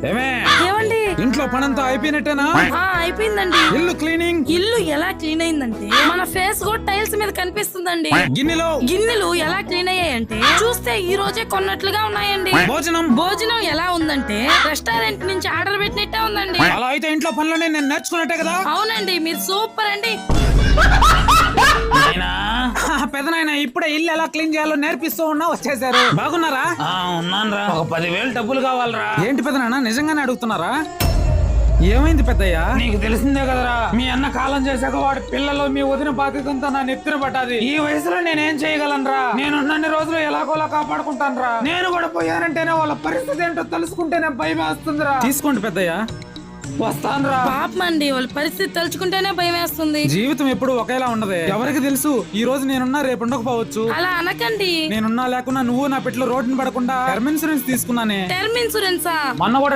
ఏమండి ఇంట్లో పనంతా అయిపోయినట్టేనా? అయిపోయిందండి. ఇల్లు క్లీనింగ్. ఇల్లు ఎలా క్లీన్ అయిందంటే మన ఫేస్ కూడా టైల్స్ మీద కనిపిస్తుందండి. గిన్నెలు ఎలా క్లీన్ అయ్యాయంటే చూస్తే ఈ రోజే కొన్నట్లుగా ఉన్నాయండి. భోజనం ఎలా ఉందంటే రెస్టారెంట్ నుంచి ఆర్డర్ పెట్టినట్టే ఉందండి. అలా అయితే ఇంట్లో పనులనే నేను నేర్చుకున్నట్టే కదా. అవునండి, మీరు సూపర్ అండి. పెదనాయన ఇప్పుడే ఇల్లు ఎలా క్లీన్ చేయాలో నేర్పిస్తూ ఉన్నా వచ్చేసారు. బాగున్నారా? ఉన్నాను. ఒక 10,000 డబ్బులు కావాలరా. ఏంటి పెదనాయన నిజంగానే అడుగుతున్నారా? ఏమైంది పెద్దయ్యా? నీకు తెలిసిందే కదరా, మీ అన్న కాలం చేశాక వాడి పిల్లలు మీ వదిన బాధ్యతంతా నా నెత్తిన పట్టాది. ఈ వయసులో నేనేం చేయగలనరా? నేనున్నన్ని రోజులు ఎలాగోలా కాపాడుకుంటానురా. నేను కూడా పోయానంటేనే వాళ్ళ పరిస్థితి ఏంటో తెలుసుకుంటేనే భయం వేస్తుందిరా. తీసుకోండి పెద్దయ్యా. వస్తానురా. పాపం అండి, వాళ్ళ పరిస్థితి తలుచుకుంటేనే భయం వేస్తుంది. జీవితం ఎప్పుడు ఒకేలా ఉండదు. ఎవరికి తెలుసు ఈ రోజు నేనున్నా రేపు ఉండకపోవచ్చు. అలా అనకండి. నేనున్నా లేకున్నా నువ్వు నా పెట్లో రోడ్డుని పడకుండా టర్మ్ ఇన్సూరెన్స్ తీసుకున్నానే. టర్మ్ ఇన్సూరెన్సా? మొన్న కూడా